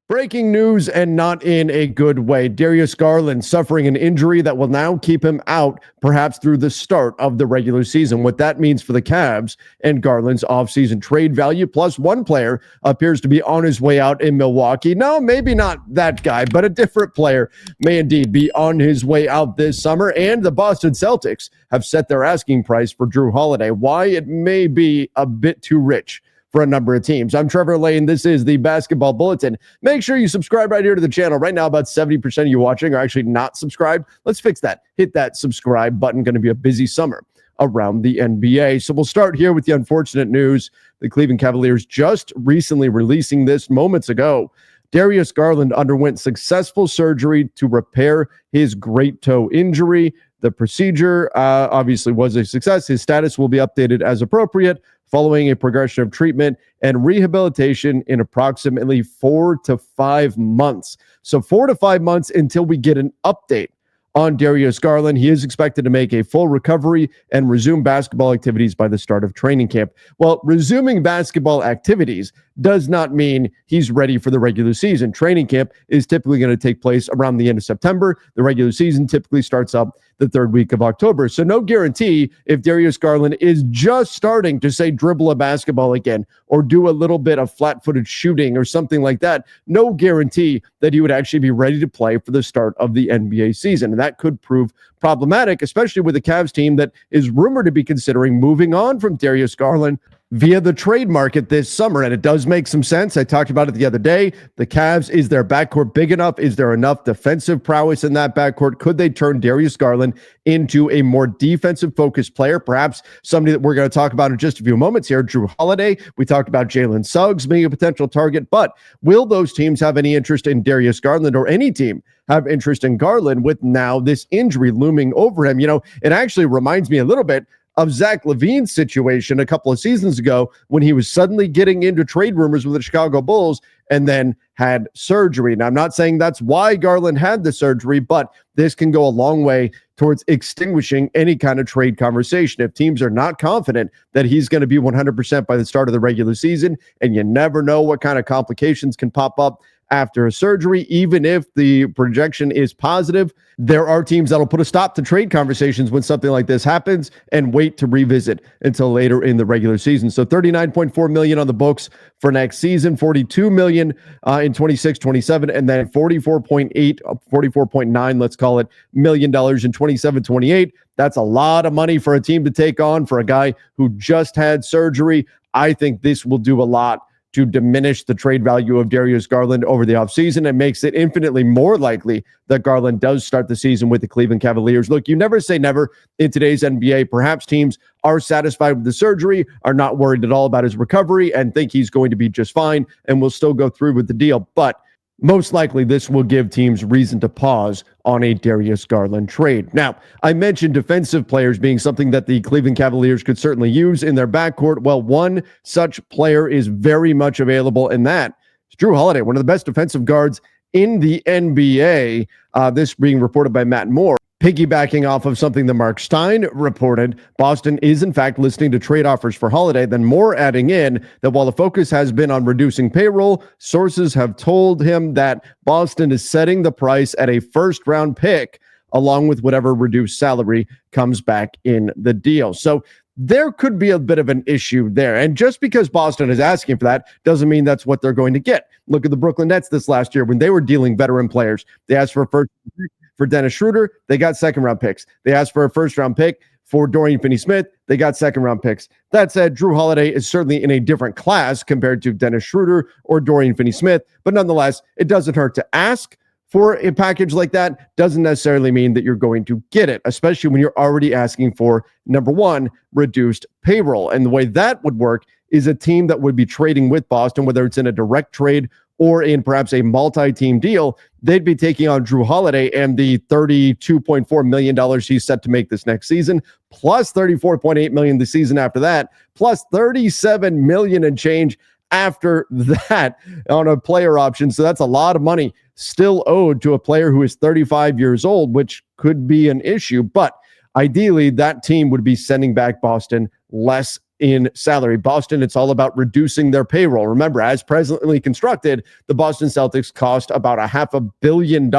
Breaking news, and not in a good way. Darius Garland suffering an injury that will now keep him out perhaps through the start of the regular season. What that means for the Cavs and Garland's offseason trade value, plus one player appears to be on his way out in Milwaukee. No, maybe not that guy, but a different player may indeed be on his way out this summer. And the Boston Celtics have set their asking price for Jrue Holiday. Why it may be a bit too rich for a number of teams. I'm Trevor Lane. This is the Basketball Bulletin. Make sure you subscribe right here to the channel. Right now, about 70% of you watching are actually not subscribed. Let's fix that. Hit that subscribe button. Going to be a busy summer around the NBA. So we'll start here with the unfortunate news. The Cleveland Cavaliers just recently releasing this moments ago. Darius Garland underwent successful surgery to repair his great toe injury. The procedure obviously was a success. His status will be updated as appropriate following a progression of treatment and rehabilitation in approximately 4 to 5 months. So 4 to 5 months until we get an update on Darius Garland. He is expected to make a full recovery and resume basketball activities by the start of training camp. Well, resuming basketball activities does not mean he's ready for the regular season. Training camp is typically going to take place around the end of September. The regular season typically starts up the third week of October. So no guarantee if Darius Garland is just starting to, say, dribble a basketball again or do a little bit of flat-footed shooting or something like that. No guarantee that he would actually be ready to play for the start of the NBA season. And that could prove problematic, especially with the Cavs team that is rumored to be considering moving on from Darius Garland via the trade market this summer. And it does make some sense. I talked about it the other day. The Cavs, is their backcourt big enough? Is there enough defensive prowess in that backcourt? Could they turn Darius Garland into a more defensive focused player? Perhaps somebody that we're going to talk about in just a few moments here, Jrue Holiday. We talked about Jalen Suggs being a potential target, but will those teams have any interest in Darius Garland, or any team have interest in Garland with now this injury looming over him? You know, it actually reminds me a little bit of Zach LaVine's situation a couple of seasons ago when he was suddenly getting into trade rumors with the Chicago Bulls and then had surgery. Now, I'm not saying that's why Garland had the surgery, but this can go a long way towards extinguishing any kind of trade conversation. If teams are not confident that he's going to be 100% by the start of the regular season, and you never know what kind of complications can pop up after a surgery, even if the projection is positive, there are teams that'll put a stop to trade conversations when something like this happens and wait to revisit until later in the regular season. So $39.4 million on the books for next season, $42 million in 26-27, and then $44.9, let's call it, million dollars in 27-28. That's a lot of money for a team to take on for a guy who just had surgery. I think this will do a lot to diminish the trade value of Darius Garland over the offseason, and makes it infinitely more likely that Garland does start the season with the Cleveland Cavaliers. Look, you never say never in today's NBA. Perhaps teams are satisfied with the surgery, are not worried at all about his recovery, and think he's going to be just fine and will still go through with the deal. But most likely, this will give teams reason to pause on a Darius Garland trade. Now, I mentioned defensive players being something that the Cleveland Cavaliers could certainly use in their backcourt. Well, one such player is very much available, and that is Jrue Holiday, one of the best defensive guards in the NBA. This being reported by Matt Moore. Piggybacking off of something that Mark Stein reported, Boston is in fact listening to trade offers for Holiday. Then Moore adding in that while the focus has been on reducing payroll, sources have told him that Boston is setting the price at a first-round pick, along with whatever reduced salary comes back in the deal. So there could be a bit of an issue there. And just because Boston is asking for that doesn't mean that's what they're going to get. Look at the Brooklyn Nets this last year when they were dealing veteran players. They asked for a first pick for Dennis Schroeder, they got second-round picks. They asked for a first-round pick for Dorian Finney-Smith, they got second-round picks. That said, Jrue Holiday is certainly in a different class compared to Dennis Schroeder or Dorian Finney-Smith, but nonetheless, it doesn't hurt to ask for a package like that. Doesn't necessarily mean that you're going to get it, especially when you're already asking for, number one, reduced payroll. And the way that would work is a team that would be trading with Boston, whether it's in a direct trade or in perhaps a multi-team deal, they'd be taking on Jrue Holiday and the $32.4 million he's set to make this next season, plus $34.8 million the season after that, plus $37 million and change after that on a player option. So that's a lot of money still owed to a player who is 35 years old, which could be an issue. But ideally, that team would be sending back Boston less in salary. Boston, it's all about reducing their payroll. Remember, as presently constructed, the Boston Celtics cost about $500 million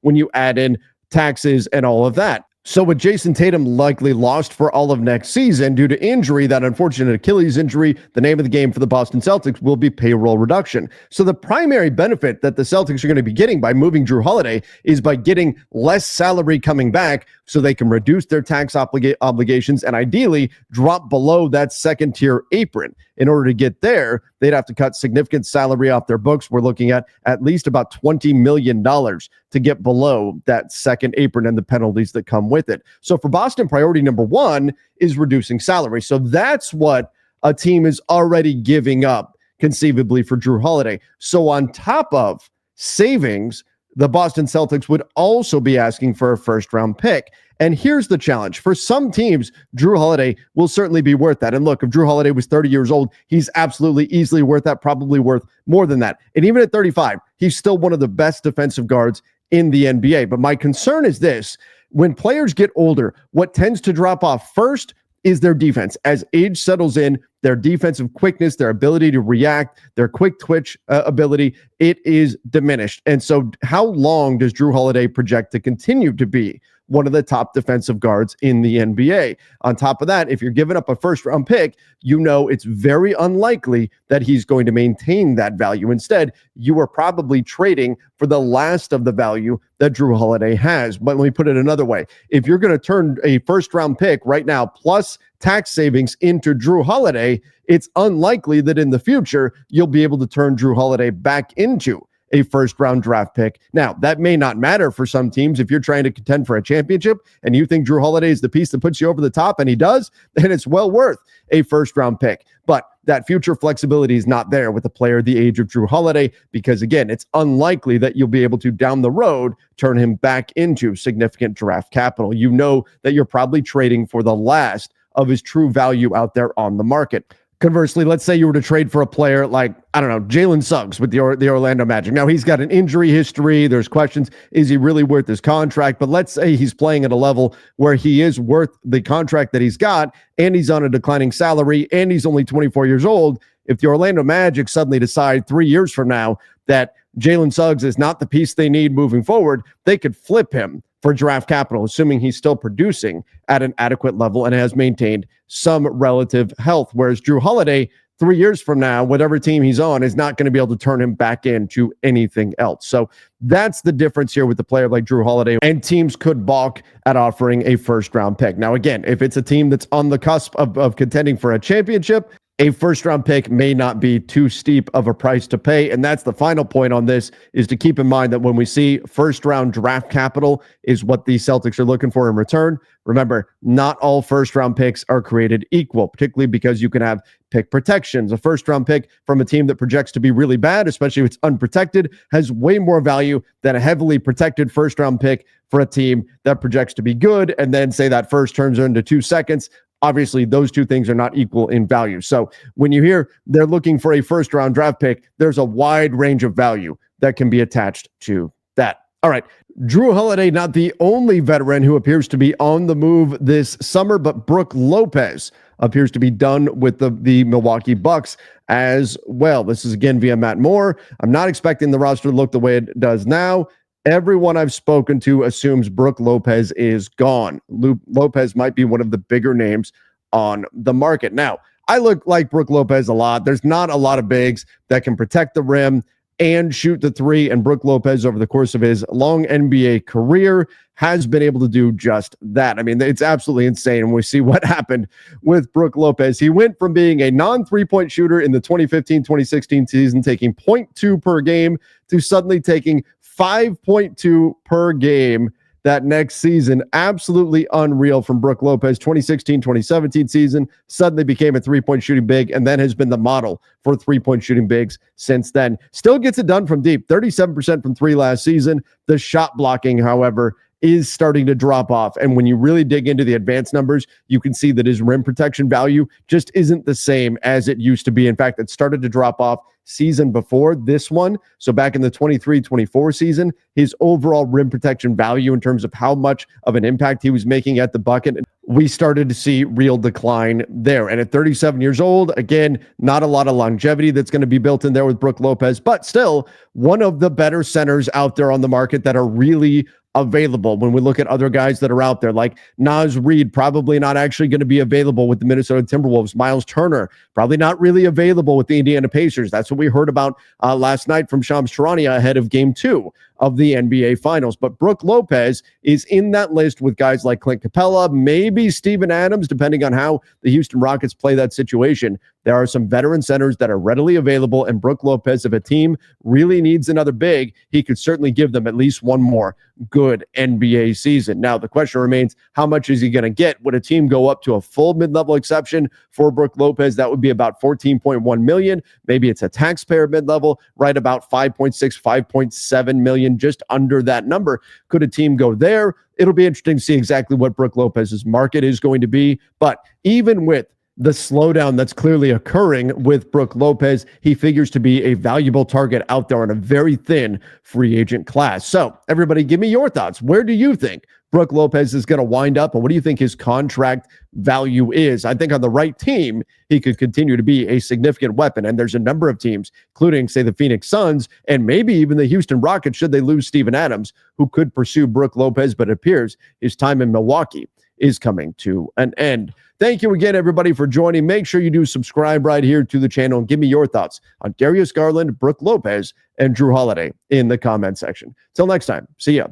when you add in taxes and all of that. So with Jason Tatum likely lost for all of next season due to injury, that unfortunate Achilles injury, the name of the game for the Boston Celtics will be payroll reduction. So the primary benefit that the Celtics are going to be getting by moving Jrue Holiday is by getting less salary coming back so they can reduce their tax obligations and ideally drop below that second tier apron. In order to get there, they'd have to cut significant salary off their books. We're looking at least about $20 million to get below that second apron and the penalties that come with it. So for Boston, priority number one is reducing salary. So that's what a team is already giving up conceivably for Jrue Holiday. So on top of savings, the Boston Celtics would also be asking for a first-round pick. And here's the challenge. For some teams, Jrue Holiday will certainly be worth that. And look, if Jrue Holiday was 30 years old, he's absolutely easily worth that, probably worth more than that. And even at 35, he's still one of the best defensive guards in the NBA. But my concern is this. When players get older, what tends to drop off first is their defense. As age settles in, their defensive quickness, their ability to react, their quick twitch ability, it is diminished. And so how long does Jrue Holiday project to continue to be one of the top defensive guards in the NBA? On top of that, if you're giving up a first-round pick, you know it's very unlikely that he's going to maintain that value. Instead, you are probably trading for the last of the value that Jrue Holiday has. But let me put it another way. If you're going to turn a first-round pick right now plus tax savings into Jrue Holiday, it's unlikely that in the future you'll be able to turn Jrue Holiday back into a first-round draft pick. Now, that may not matter for some teams. If you're trying to contend for a championship and you think Jrue Holiday is the piece that puts you over the top, and he does, then it's well worth a first-round pick. But that future flexibility is not there with a player the age of Jrue Holiday because, again, it's unlikely that you'll be able to, down the road, turn him back into significant draft capital. You know that you're probably trading for the last of his true value out there on the market. Conversely, let's say you were to trade for a player like, I don't know, Jalen Suggs with the Orlando Magic. Now, he's got an injury history. There's questions. Is he really worth his contract? But let's say he's playing at a level where he is worth the contract that he's got, and he's on a declining salary, and he's only 24 years old. If the Orlando Magic suddenly decide 3 years from now that Jalen Suggs is not the piece they need moving forward, they could flip him for draft capital, assuming he's still producing at an adequate level and has maintained some relative health. Whereas Jrue Holiday, 3 years from now, whatever team he's on is not going to be able to turn him back into anything else. So that's the difference here with the player like Jrue Holiday, and teams could balk at offering a first-round pick. Now, again, if it's a team that's on the cusp of contending for a championship, a first-round pick may not be too steep of a price to pay. And that's the final point on this, is to keep in mind that when we see first-round draft capital is what the Celtics are looking for in return, remember, not all first-round picks are created equal, particularly because you can have pick protections. A first-round pick from a team that projects to be really bad, especially if it's unprotected, has way more value than a heavily protected first-round pick for a team that projects to be good, and then say that first turns into 2 seconds. Obviously, those two things are not equal in value. So when you hear they're looking for a first-round draft pick, there's a wide range of value that can be attached to that. All right, Jrue Holiday, not the only veteran who appears to be on the move this summer, but Brook Lopez appears to be done with the Milwaukee Bucks as well. This is, again, via Matt Moore. I'm not expecting the roster to look the way it does now. Everyone I've spoken to assumes Brook Lopez is gone. Lopez might be one of the bigger names on the market. Now, I look like Brook Lopez a lot. There's not a lot of bigs that can protect the rim and shoot the three, and Brook Lopez, over the course of his long NBA career, has been able to do just that. I mean, it's absolutely insane when we see what happened with Brook Lopez. He went from being a non-three-point shooter in the 2015-2016 season, taking 0.2 per game, to suddenly taking 5.2 per game that next season. Absolutely unreal from Brook Lopez. 2016-2017 season, suddenly became a three-point shooting big, and then has been the model for three-point shooting bigs since then. Still gets it done from deep, 37% from three last season. The shot blocking, however, is starting to drop off. And when you really dig into the advanced numbers, you can see that his rim protection value just isn't the same as it used to be. In fact, it started to drop off season before this one. So back in the 23-24 season, his overall rim protection value in terms of how much of an impact he was making at the bucket we started to see real decline there. And at 37 years old, again, not a lot of longevity that's going to be built in there with Brook Lopez, but still one of the better centers out there on the market that are really available. When we look at other guys that are out there, like Naz Reid, probably not actually going to be available with the Minnesota Timberwolves. Miles Turner, probably not really available with the Indiana Pacers. That's what we heard about last night from Shams Charania ahead of Game 2 of the NBA Finals. But Brook Lopez is in that list with guys like Clint Capella, maybe Steven Adams, depending on how the Houston Rockets play that situation. There are some veteran centers that are readily available, and Brook Lopez, if a team really needs another big, he could certainly give them at least one more good NBA season. Now, the question remains, how much is he going to get? Would a team go up to a full mid-level exception for Brook Lopez? That would be about $14.1 million. Maybe it's a taxpayer mid-level, right about $5.6, $5.7 million, just under that number. Could a team go there? It'll be interesting to see exactly what Brook Lopez's market is going to be. But even with the slowdown that's clearly occurring with Brook Lopez, he figures to be a valuable target out there on a very thin free agent class. So everybody give me your thoughts. Where do you think Brook Lopez is going to wind up, and what do you think his contract value is? I think on the right team, he could continue to be a significant weapon. And there's a number of teams, including, say, the Phoenix Suns, and maybe even the Houston Rockets, should they lose Steven Adams, who could pursue Brook Lopez, but it appears his time in Milwaukee is coming to an end. Thank you again, everybody, for joining. Make sure you do subscribe right here to the channel and give me your thoughts on Darius Garland, Brook Lopez, and Jrue Holiday in the comment section. Till next time, see ya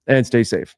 and stay safe.